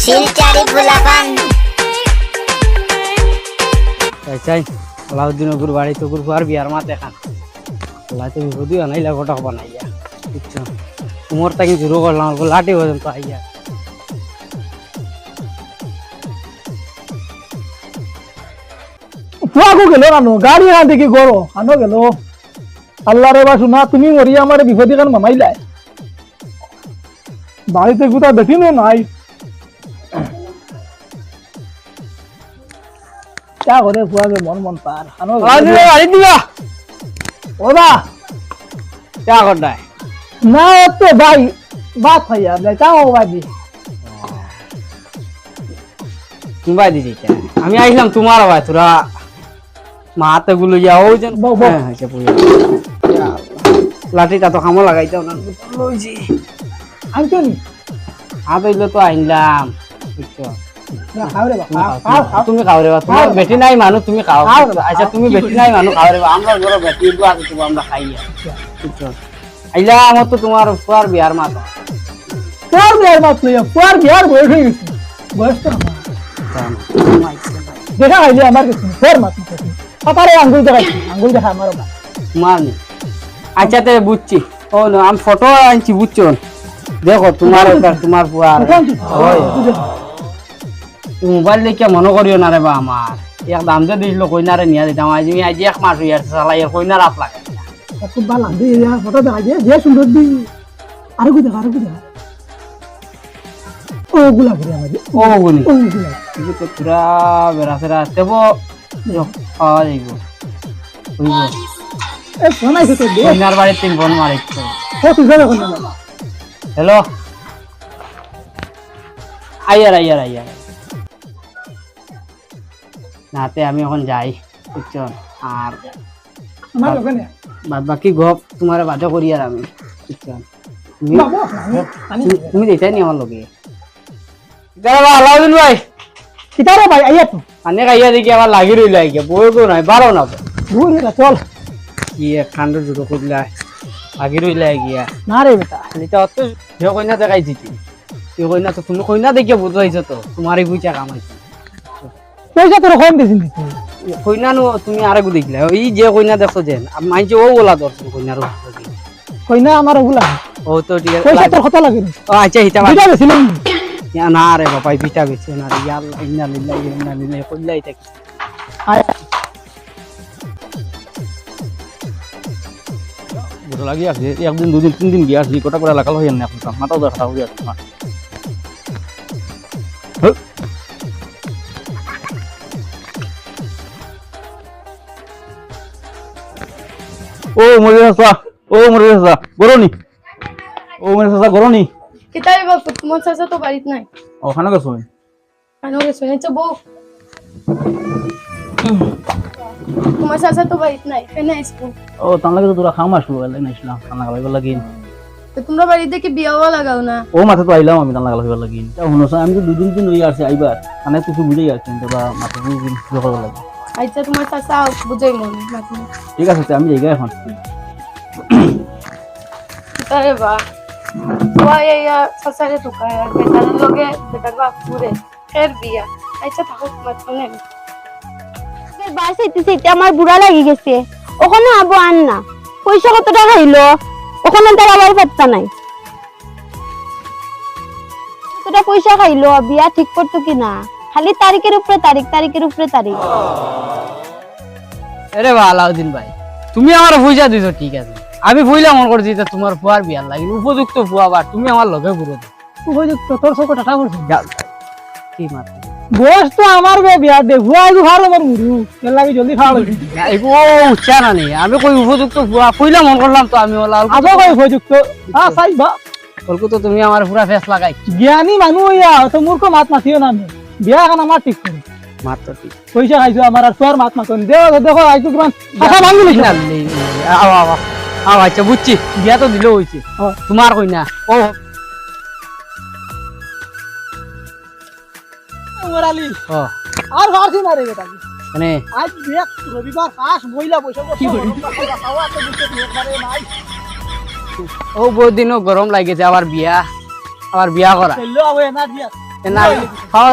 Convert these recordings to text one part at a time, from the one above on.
শিলচারি ফুলাপান চাই আলাউদ্দিন ওগুর বাড়ি তো গুরু আর বিয়ার মাত দেখান আল্লাহ তো বিপদই আনাইলা গোটা বানাইয়া বুঝছো তোমার তাকে শুরু করলাম লাঠি পর্যন্ত আইয়া ফুয়াকু গেল রানো গাড়ি না দেখি গরো আনো গেল আল্লাহ রে বা শোনা তুমি মরি আমার বিপদে কান মামাইলাই বাড়িতে কোথা দেখিনো নাই চা করে ফুয়াকে মন মন পার আনো বাড়ি দিবা ওরা চা করডায় না তো ভাই বাত হয় আর চা ও বাদি তুমি বাই দিছি আমি আইলাম তোমার ভাই তোরা মাতে গুলো যাও যেন লাঠিটা তো খামো লাগাইতাও না লইছি আনছনি হাত হইলে তো আইলাম বুঝছো না খাও রে বাবা তুমি খাও রে বাবা তোমার বেটি নাই মানুষ তুমি খাও আচ্ছা তুমি বেটি নাই মানুষ খাও রে বাবা আমরা ঘরে বেটি দু আছে তো আমরা খাই বুঝছো আইলা আমার তো তোমার ফুয়ার বিয়ার মাথা ফুয়ার বিয়ার মাত লইয়া ফুয়ার বিয়ার বয়স হয়ে গেছে বয়স তো দেখা আইলে আমার কিছু ফুয়ার মাত পাপারে আঙ্গুল দেখা আমার বাবা মানে আচ্ছা তে বুঝছি ও না আমি ফটো আনছি বুঝছো দেখো তোমার তোমার ফুয়ার মোবাইল দেখে মনে করিও না রে বা আমার এক দাম যে দিছিল কইনারে নিয়ে দিতাম আজ এক মাস হয়ে আছে চালাই কইনার আপ লাগাই খুব ভালো লাগছে ফটো দেখা যায় যে সুন্দর দি আর কই দেখা ও গুলা করে আমাদের ও গুনি ও গুলা কিন্তু তো পুরা বেরাসেরা দেবো পাওয়া যাইব বুঝবো এ ফোন আইছে তো দে কইনার বাড়ির তিন ফোন মারিচ্ছে ও তুই যাবে কোন না হ্যালো আইয়ার নাতে আমি এখন যাই বুঝছো আর আমার ওখানে বাদ বাকি গপ তোমার বাদে করি আর আমি বুঝছো বাবা আমি তুমি দেখতে নি আমার লগে দাঁড়া আলাউদ্দিন ভাই কিতারে ভাই আইয়া তো অনেক আইয়া দেখি আমার লাগি রইল আইয়া বই গো নাই ভালো না ঘুরে চল কি এক কাণ্ড জুড়ো করলা লাগি রইল গিয়া না রে বেটা এটা অত যে কইনা দেখাইছি কি তুই কইনা তো তুমি কইনা দেখিয়া বুঝাইছো তো তোমারই বুঝা কামাইছো পয়সা তোর কম দিছিস কইনা নো তুমি আরেকু দেখলা এই যে কইনা দেখছো যে মাইছে ও গোলা দর্শন কইনার কই না আমার ওগুলা ও তো ঠিক আছে পয়সা তোর কথা লাগে ও আচ্ছা হিতা বুঝা গেছিলাম না রে বাবা পিঠা বেছে না রে ইয়ার ইন্না লিল্লাহি কইলাই থাকি গোটা লাগি আছে একদিন দুদিন তিন দিন গিয়ে আসি গোটা করে লাগাল হয়ে না এখন মাথাও দেখা হয়ে আছে না ও মরে আসা গরনি ও মরে আসা গরনি কিতাবে বাপ তোমার চাচা তো বাড়িতে নাই ওখানে গেছো আনো গেছে নিচে বউ তোমার চাচা তো বাড়িতে নাই কেনে আইসবো ও তার লাগে তো তোরা খাম আসলো এলাই নাইছিলাম খানা খাইবার লাগি তো তোমরা বাড়িতে কি বিয়াও লাগাও না ও মাথা তো আইলাম আমি তার লাগা হইবার লাগি তা হনো আমি তো দুদিন দিন হই আসি আইবার মানে কিছু বুঝেই আসছি তোরা মাথা বুঝিন জোগাড় লাগে আচ্ছা তোমার চাচা বুঝাই মন মাঝে ঠিক আছে আমি যাই এখন কিতাবে বা ওই ইয়া চাচারে ঢুকায় আর বেটার লগে বেটার বাপ পুরে ফের বিয়া আচ্ছা থাকো তোমার ফোনে বাস হইতেছে আমার বুড়া লাগি গেছে ওখানে আবো আন না পয়সা কত টাকা হইলো ওখানে তার আবার পাত্তা নাই কতটা পয়সা খাইলো বিয়া ঠিক করতো কিনা খালি তারিখের উপরে তারিখ আরে বা আলাউদ্দিন ভাই তুমি আমার পয়সা দিছো ঠিক আছে আমি ভুইলা মন করছি যে তোমার ফুয়ার বিয়ার লাগি উপযুক্ত ফুয়া বা তুমি আমার লগে ঘুরো উপযুক্ত তোর সব টাকা করছিস কি মাত্র বয়স তো আমার বিয়া দে ভুয়া আইবো ভালো আমার মুরু এর লাগি জলদি খাওয়া লাগি ও উচ্চা না নেই আমি কই উপযুক্ত ফুয়া কইলা মন করলাম তো আমি ওলা আবো কই উপযুক্ত সাইবা কলকাতা তুমি আমার পুরা ফেস লাগাই জ্ঞানী মানুষ ইয়া তো মূর্খ মাত মাতিও না আমি বিয়া এখন আমার ঠিক করি মাত্র ঠিক পয়সা খাইছো আমার আর তোর মাত মাতন দেখো আইতো কিমান টাকা ভাঙি নিছ আচ্ছা বুঝছি বিয়া তো দিলেও হয়েছে তোমার কই না ও ওরালি ও আর ভারছি না রে বেটা মানে আজ দেখ রবিবার ফাঁস মহিলা বসে কি করি ও বহুত দিনও গরম লাগেছে আবার বিয়া করা চললো আবে না দিয়া না খাওয়া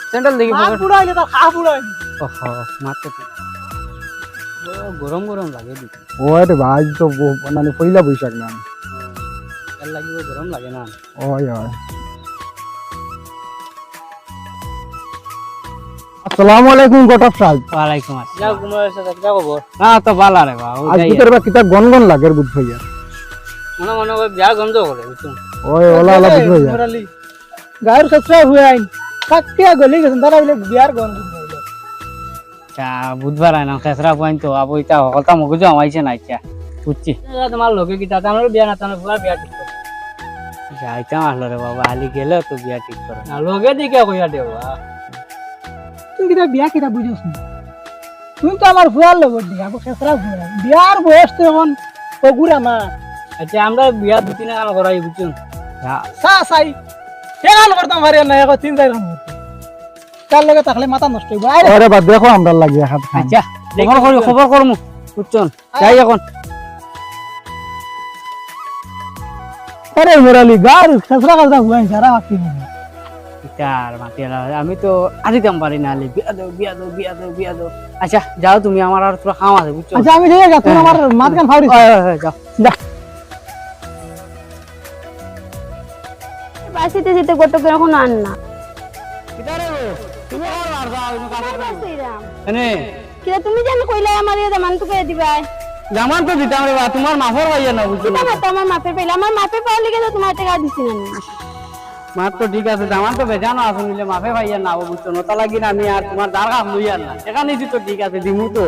স্যান্ডেল দেখি মাছ বুড়া হইলে তার খা বুড়া হইলে মাত্র গরম গরম লাগে দিতে ওই রে ভাই তো মানে পয়লা বৈশাখ না তেল লাগিব গরম লাগে না ওই ওই আসসালামু আলাইকুম গটপ সাহেব ওয়ালাইকুম আসসালাম যাও কুমারের সাথে যাও খবর না তো ভালো রে বাবা আজ ভিতরে বা কিতা গনগন লাগে বুঝ ভাইয়া মনে মনে ওই বিয়া গন্ধ করে বুঝছেন ওই ওলা ওলা বুঝ ভাইয়া গায়ের খসরা হুয়ে আইন কাকিয়া গলি গেছেন তারা বলে বিয়ার গন বুধবার আইনা খেসরা পয়েন্ট তো আবো ইটা হলতা মগজ আমাইছে না ইচ্ছা বুঝছি তোমার লোকে কি তাতে আমার বিয়া না তাহলে পুরা বিয়া ঠিক করে যাইতাম আসলো রে বাবা আলি গেলে তো বিয়া ঠিক করে না লোকে দিকে কইয়া দেবা তুই কিতা বিয়া কিতা বুঝছ তুই তো আমার ফুয়ার লোক দিকে আবো খেসরা ফুয়া বিয়ার বয়স তো এখন ওগুরা মা আচ্ছা আমরা বিয়া দু তিন গান করাই বুঝছেন সা সাই কেন করতাম পারি না এখন 3-4 গান তার লগে তাহলে মাথা নষ্ট হইব আরে বাদ দেখো আমরা লাগি হাত আচ্ছা খবর করমু বুঝছেন যাই এখন আরে মোরালি গার খেসরা কাজটা হুয়াই সারা বাকি চার মাটিয়ালা আমি তো আদিতাম পারি না আলি বিয়া দাও বিয়া দাও বিয়া দাও বিয়া দাও আচ্ছা যাও তুমি আমার আর পুরো খাওয়া আছে বুঝছো আচ্ছা আমি ঠিক আছে তুমি আমার মাত গান ফাউরি যাও যা বাসিতে যেতে গটকে এখন আন না তুমি আর যাও কইরাম এনে কিরা তুমি জানি কইলা আমার ইয়া মান তো কই দিবাই জামান তো দিতাম রে বা তোমার মাফর ভাইয়া না বুঝছো কিটা না আমার মাপে পাইলা আমার মাপে পাওয়ার লিগে তো তোমার টাকা দিছি না মার তো ঠিক আছে জামান তো বেজানো আছে নিলে মাফে ভাইয়া না বুঝছো নতা লাগি না আমি আর তোমার দাঁড়া লই আর না সেখানে তো ঠিক আছে দিমু তো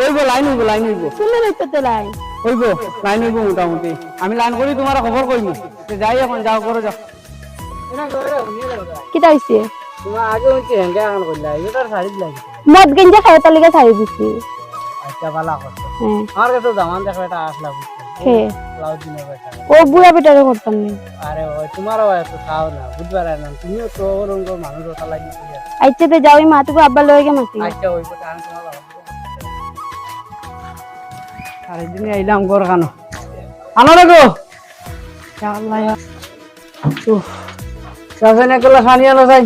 ওইবো লাইন হইব শুনে লইতে লাই হইব লাইন হইব মোটামুটি আমি লাইন করি তোমার খবর কইমু যাই এখন যাও করে যাও কিটা হইছে তোমার আগে হচ্ছে হেঙ্গা এখন কইলা এটার শাড়ি লাগি মদ গেঞ্জা খাওয়া তার লিগে ছাড়ি দিছি আচ্ছা ভালো করছো হ্যাঁ আমার কাছে জামান দেখো এটা আসলা বুঝছো হে লাউ দিনে বেটা ও বুড়া বেটারে করতাম না আরে ওই তোমারও এত খাও না বুধবার না তুমিও তো ওরঙ্গ মানুষ ওটা লাগি আইতে তো যাওই মা তুই আব্বা লইগে মাতি আচ্ছা ওই কথা আমি তোমার আরে দিনে আইলাম গর খানো আনো রে গো আল্লাহ উফ সাজেন একলা সানিয়া না যাই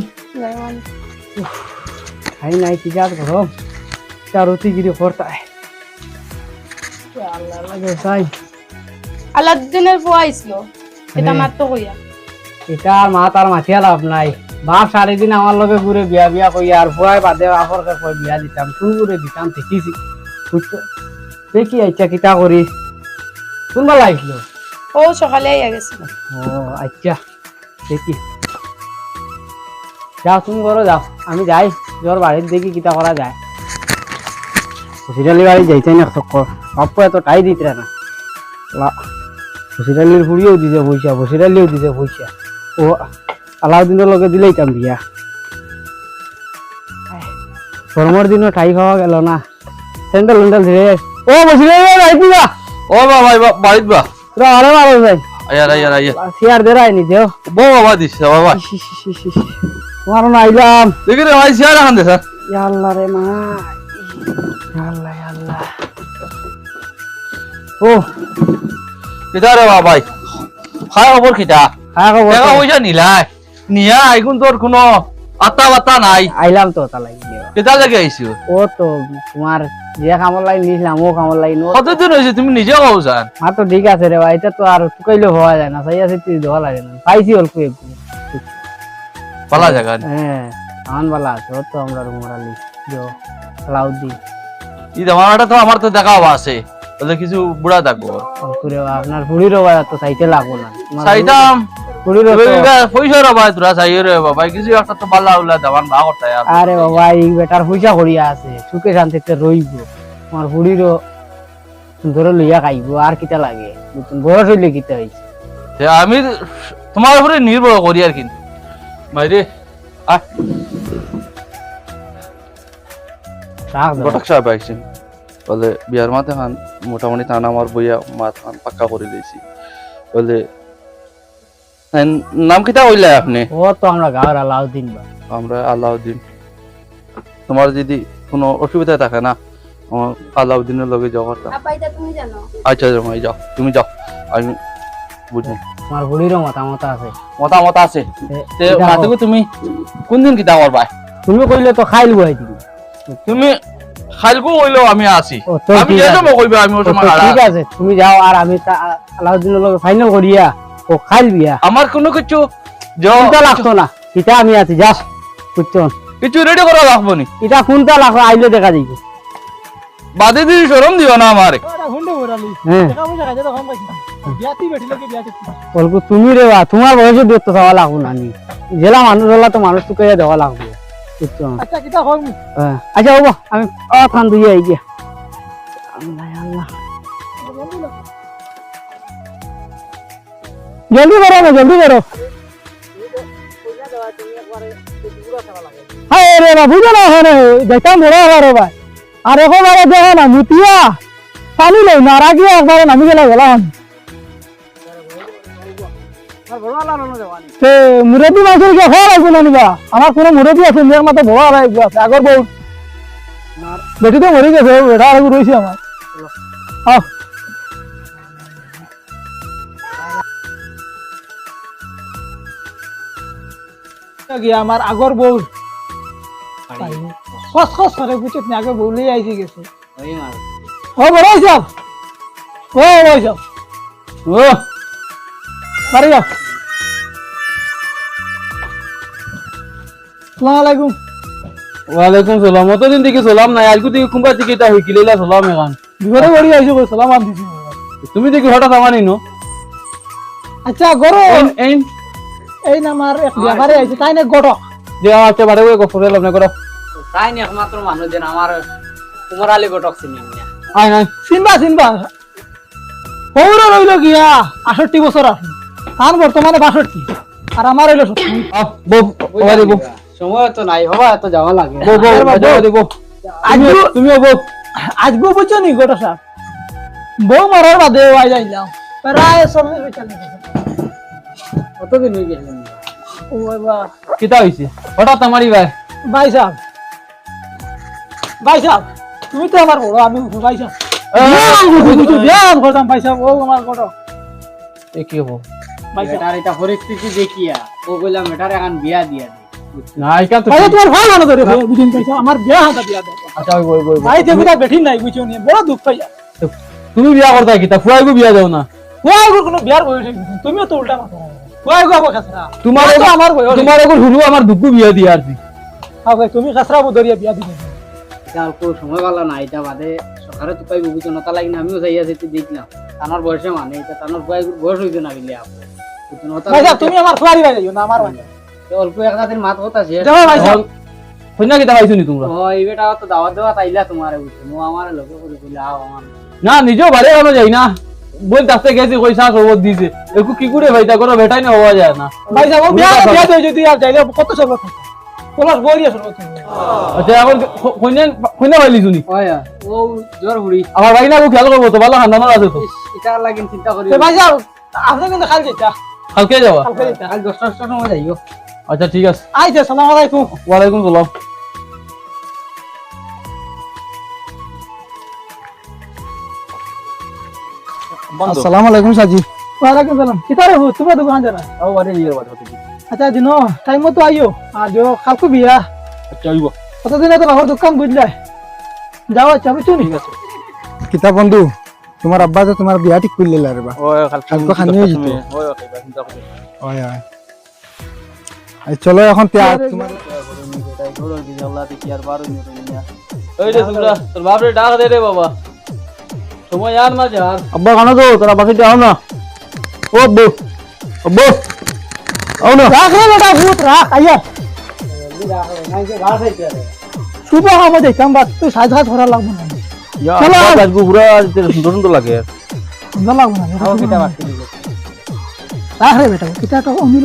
খাই নাই কি যাত গরম চারুতি গিরি করতায় আল্লাহ লাগে সাই আলাদিনের ফুয়া আইছিল এটা মাত্র কইয়া এটা আর মা তার মাথিয়া লাভ নাই বাপ সারাদিন আমার লগে ঘুরে বিয়া বিয়া কইয়া আর ফুয়াই বাদে আপরকে কই বিয়া দিতাম কোন ঘুরে দিতাম দেখিছি বুঝছো দেখি আচ্ছা কিতা করি কোনবা লাগলো ও সকালে আইয়া গেছে ও আচ্ছা দেখি যাও তুমি করো যাও আমি যাই জ্বর বাড়ির দেখি কিতা করা যায় হসপিটালি বাড়ি যাইতে না চক্কর বাপ্পু এত টাই দিতে না হসপিটালির ফুড়িও দিছে পয়সা হসপিটালিও দিছে পয়সা ও আলাউদ্দিনের লগে দিলেইতাম বিয়া গরমের দিনও ঠাই খাওয়া গেল না স্যান্ডেল উন্ডেল ধীরে ও হসপিটালি যাইতি না ও বাবা বাড়িত বা তোরা আরে ভালো যাই আয়া সিয়ার দেরাই নি দেও বো বাবা দিছে বাবা তোমার না আইলাম দেখি রে ভাই সিয়ার রাখান দে স্যার আল্লাহ রে মা আল্লাহ আল্লাহ ও কিতা রে বাবা ভাই খাই খবর কিতা হ্যাঁ খবর টাকা পয়সা নিলাই নিয়া আইগুন তোর কোনো আত্তা বাত্তা নাই আইলাম তো তা লাগি কিতা জায়গা আইছো ও তো তোমার যে কামর লাইন নিছিলাম ও কামর লাইন কতদিন হয়েছে তুমি নিজে কও জান আর তো ঠিক আছে রে ভাই এটা তো আর শুকাইলে হওয়া যায় না সাই আছে তুই দেওয়া লাগে না পাইছি অল্প একটু পালা জায়গা হ্যাঁ আমান বালা আছে ও তো আমরা মোরালি जो লাউদি ই জামাটা তো আমার তো দেখা আছে বলে কিছু বুড়া থাকবো করে আপনার পুরিরও বাজার তো চাইতে লাগবো না চাইতাম পুরিরও পয়সা রে ভাই তোরা চাই রে বাবা কিছু একটা তো বালা উলা দেওয়ান ভাগ করতে আরে বাবা এই বেটার পয়সা করিয়া আছে সুখে শান্তিতে রইব আমার পুরিরও ধরে লইয়া খাইব আর কিটা লাগে নতুন বয়স হইলে কিটা হইছে আমি তোমার উপরে নির্ভর করি আর কিন্তু মাইরে ঘটক সাহেব আইছেন বলে বিয়ার মাথা খান মোটামুটি টান আমার বইয়া মাথা খান পাক্কা করে দিয়েছি বলে নাম কিটা কইলে আপনি ও তো আমরা গাঁর আলাউদ্দিন বা আমরা আলাউদ্দিন তোমার যদি কোনো অসুবিধা থাকে না আমার আলাউদ্দিনের লগে যাও করতাম আপা এটা তুমি জানো আচ্ছা যাও তুমি যাও আমি বুঝবো আমার বুড়িরও মতামত আছে মতামত আছে তে কিতা মাতুকু তুমি কোন দিন কিতা করবা তুমি কইলে তো খাইল বই দিবি তুমি খালকু হইলো আমি আছি ও, তো আমি ঠিক যে আছে। সময় কইবা আমি ওই তো সময় ঠিক আছে তুমি যাও আর আমি আলাউদ্দিনের লগে ফাইনাল করিয়া ও খাইল বিয়া আমার কোনো কিছু কোনটা লাগতো না এটা আমি আছি যাস বুঝছো কিছু রেডি করা লাগবো নি এটা কোনটা লাগতো আইলে দেখা যাইবে বাদে দিদি শরম দিও না আমারে ওটা হুন্ডে বড়ালি হ্যাঁ টাকা পয়সা খাইতে তো কম পাইছি বিয়াতি বেঠিলে কি বিয়াতি বলবো তুমি রে বা তোমার বয়সে দূরত্ব যাওয়া লাগবো না নি জেলা মানুষ হলা তো মানুষ তোকে দেওয়া লাগবে বুঝছো আচ্ছা কিটা কম হ্যাঁ। আচ্ছা হবো আমি থান দুই আই গিয়া আল্লাহ আল্লাহ জলদি করো না জলদি করো হ্যাঁ রে বাবু জানা হয় না দেখতাম বড় হওয়ার ভাই আর এখন আরে দেখো না মুতিয়া পানি লই না রাগিয়া একবার নামি গেলা গেলাম মুরব্বী মাছের কে খাওয়া লাগবে না নিবা আমার কোনো মুরব্বী আছে মেয়ের মাথা বড় আছে আগর বউ বেটি তো মরে গেছে বেটা আর রয়েছে আমার আহ গিয়া আমার আগর বউ খস খস করে বুঝছিস না আগে বউলেই আইসি গেছে ও বড় হিসাব ও বড় হিসাব ও বাড়ি যাও আসসালামু আলাইকুম ওয়ালাইকুম সালাম অতদিন থেকে সালাম নাই আজকে থেকে কুম্বা থেকে এটা হইকিলেলা সালাম এখন বিপদে পড়ি আইসো কই সালাম আন দিছি তুমি দেখি হঠাৎ আমার নিনো আচ্ছা গরো এই এই নামার এক ব্যাপারে আইছে তাই না গটক যে আমার বারে ওই গফরে লাভ না করো তাই না একমাত্র মানুষ যেন আমার কুমার আলী গটক চিনি আই নাই চিনবা চিনবা পৌর রইল গিয়া 68 বছর আছে আর বর্তমানে 62 আর আমার হইলো 70 বউ ওরে বউ সময় তো নাই হবা এত যাওয়া লাগে বউ বউ তুমিও বউ আজগো বুঝছো নি গোটা সাহেব বউ মারার বাদে আই যাইলাম প্রায় 40 বছর লেগে কতদিন হয়ে গেল ও বাবা কিতা হইছে হঠাৎ আমারই ভাই ভাই সাহেব তুমি তো আমার বড় আমি ভাই সাহেব ব্যায়াম করতাম ভাই সাহেব ও আমার বড় এ কি হবো ভাই সাহেব মেটার এটা পরিস্থিতি দেখিয়া ও কইলা মেটার এখন বিয়া দিয়া দে না এটা তো ভাই তোমার ভাই মানো ধরে বুঝিন ভাই সাহেব আমার বিয়া হাতা বিয়া দে আচ্ছা ওই বই ভাই যেগুলা বেঠি নাই বুঝছো নি বড় দুঃখ পাইয়া তুমি বিয়া করতা কিতা ফুয়াইগো বিয়া দাও না ওই কোনো বিয়ার বয়স তুমিও তো উল্টা মাথা ওই গো খাসরা তোমার তো আমার বয়স তোমার এখন হুরু আমার দুঃখ বিয়া দিয়া আর হ্যাঁ ভাই তুমি খাসরা বদরিয়া বিয়া দিবে এটা অল্প সময় ভালো না এটা বাদে সকালে তো পাই বিবেচনতা লাগি না আমিও যাই আছে দেখলাম তানোর বয়সে মানে এটা তানোর বয়স হইছে না বিলে ভাই সাহেব তুমি আমার ফুয়ারি ভাই যাইও না আমার ভাই অল্প একটা দিন মাত হতা আছে যাও ভাই সাহেব কইনা কিতা পাইছো নি তোমরা ও এই বেটা তো দাওয়াত দেওয়া তাইলা তোমারে বুঝছো নো আমার লগে করে কইলা আও আমার না নিজেও বাড়ি কেন যাই না বল তাতে গেছি কই শাস খবর দিছে একু কি করে ভাইটা করো বেটাই না হওয়া যায় না ভাই সাহেব ও বিয়া দেই যদি আর যাইলে কত সব থাকে পোলাস বইরিয়া সব থাকে আচ্ছা এখন কইনা পাইলি শুনি ওই ও জোর হুড়ি আমার ভাই না খেয়াল করবো তো ভালো খান্দানোর আছে তো এটা লাগিন চিন্তা করি ভাই সাহেব আপনি কিন্তু খাল যেটা কালকে যাওয়া কালকে যেটা কাল 10টার সময় যাইও আচ্ছা ঠিক আছে আইছে আসসালামু আলাইকুম ওয়ালাইকুম সালাম আসসালামু আলাইকুম সাজি ওয়ালাইকুম সালাম কিতারে হো তুমি দোকান যারা ও বাড়ি নিয়ে বাড়ি হতে আচ্ছা দিনো টাইম মতো আইও আর जो কালকে বিয়া আচ্ছা আইব কতদিন তো আমার দোকান বুঝলে যাও আচ্ছা বুঝছো নি কিতা বন্ধু তোমার আব্বা তো তোমার বিয়া ঠিক করলে রে বা ও কালকে খানিয়ে যেত ওই খাইবা চিন্তা করো হয় হয় এই চলো এখন তোমার ওই রে সুমরা তোর বাপ রে ডাক দে রে বাবা সময় আর না যার আব্বা খানা তো তোরা বাকি যাও না ও আব্বু আব্বু আও না রাখ রে বেটা ভূত রাখ আইয়া সুবহ হবে দেখতাম বাত তুই সাজ হাত ধরা লাগবে না ইয়া চলো। আব্বা আজকে পুরা সুন্দর সুন্দর লাগে সুন্দর লাগবে না আও কিটা বাকি দিবে রাখ রে বেটা কিটা তো অমিল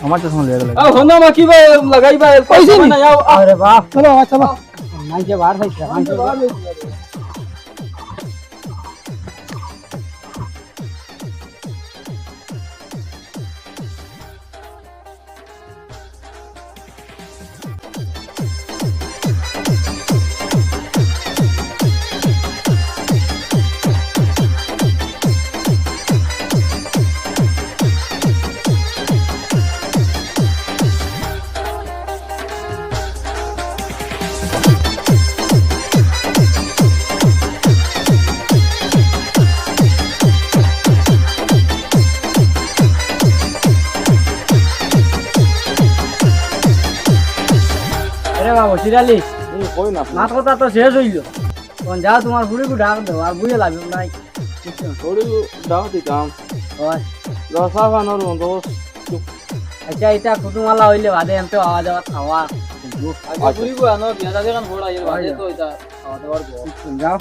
আমার চশমা লিয়ে গেল আ হন্দা মা কি ভাই লাগাই ভাই পয়সা নি। না যাও আরে বাপ চলো চলো মাইকে বার হইছে মাইকে বাবু সিরালি কই না মাত কথা তো শেষ হইল তখন যাও তোমার বুড়িকে ডাক দেবো আর বুঝে লাগবে নাই থোড়ি দাও দিতাম হয় রসা বানর মতো আচ্ছা এটা কুটুমালা হইলে বাদে এমতে আওয়া যাওয়া খাওয়া আগে বুড়িগো আনো বিয়া দাদে কান বড় আইল বাজে তো এটা খাওয়া দাওয়ার বড় যাও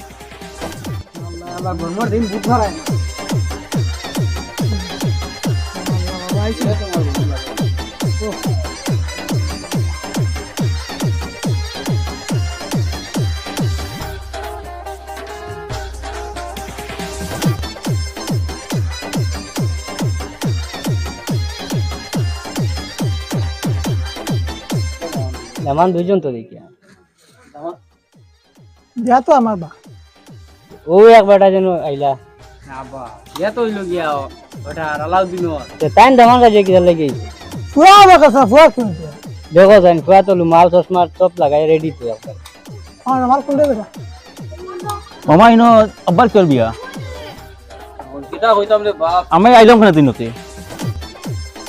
আবার গরমের দিন বুট ধরায় না এমন দুইজন তো দেখি বিয়া তো আমার বা ও এক বেটা যেন আইলা না বা ইয়া তো হইল গিয়া ওটা আলাউদ্দিন তে টাইম দেমান কাজে কি লাগে ফুয়া আমার কাছে ফুয়া কিনতে দেখো জান ফুয়া তো মাল চশমা সব লাগাই রেডি তো একবার আমার কোনটা বেটা মামা ইনো আব্বার কিয় বিয়া কিটা হইতাম রে বাপ আমি আইলাম খানে দিনতে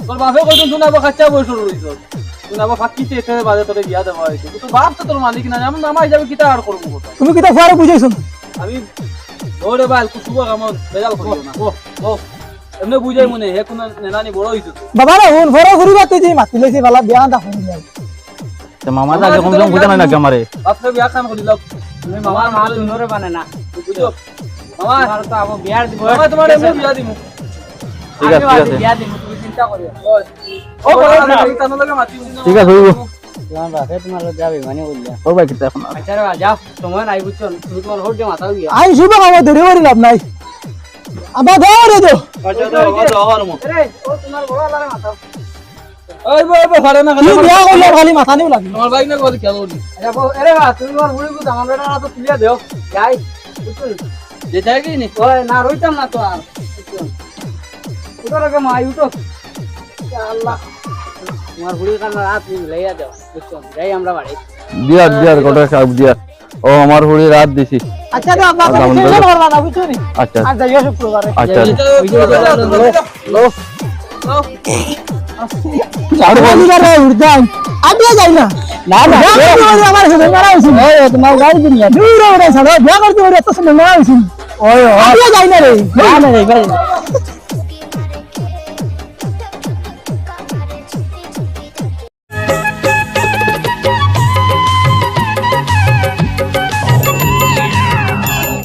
তোর বাপে কইতুন তুই আবার খাচ্চা বসে রইছ তুই আবার ফাকিতে এসে বাজে তোরে বিয়া দেওয়া হইছে তুই বাপ তো তোর মালিক না আমি মামা যাবে কিটা আর করব তুমি কিটা ফুয়ারে বুঝাইছো আমি ওরে বাল কুসুবা কামন বেজাল করিও না ও এমনে বুঝাই মনে হে কোন নেনানি বড় হইছে তো বাবা না ফোন ফোন করিবা তুই যে মাতি লইছি বালা বিয়া না ফোন যাই মামা তো আগে কম কম বুঝা নাই নাকি আমারে বাপরে বিয়া খান করিল তুমি মামার মাল নরে বানে না বুঝছো মামা তোমার তো আবো বিয়ার দিব মামা তোমার এমনি বিয়া দিমু ঠিক আছে ঠিক আছে বিয়া দিব তুমি চিন্তা করিও ও বড় না তানো লাগে মাতি ঠিক আছে হইব তোমার বাপে তোমার লগে যাবে মানে বললা ও ভাই কিতা এখন আচ্ছা রে যাও সময় নাই বুঝছো তুমি তোমার হোট দে মাথা গিয়া আই শুভ বাবা ধরে বাড়ি লাভ নাই আবা ধরে দো আচ্ছা তো বাবা যাওয়ার মো রে ও তোমার বড় লারে মাথা ওই বই ফাড়ে না কি বিয়া করলে খালি মাথা নিও লাগবে তোমার বাইক না কল খেলো নি আচ্ছা আরে বা তুমি তোমার বুড়ি কো আমার বেটা না তো তুলিয়া দেও যাই বুঝছো যে যায় কি নি ওই না রইতাম না তো আর উঠো রে মা উঠো আল্লাহ তোমার বুড়ি কান রাত মিলাইয়া দাও বুঝছো যাই আমরা বাড়ি দিয়া দিয়া কত সাহেব দিয়া ও আমার হুড়ি রাত দিছি আচ্ছা তো আব্বা টেনশন করবা না বুঝছো নি আচ্ছা আর যাইও শুক্রবারে আচ্ছা ঝাড়ু বাজি করে উড়তাম আবিয়া যাই না না না আমার সাথে মারা হইছে ওই তোমার গাড়ি দিন না দূর ওরে ছাড়ো বিয়া করতে ওরে এত সময় মারা হইছে ওই আবিয়া যাই না রে না রে ভাই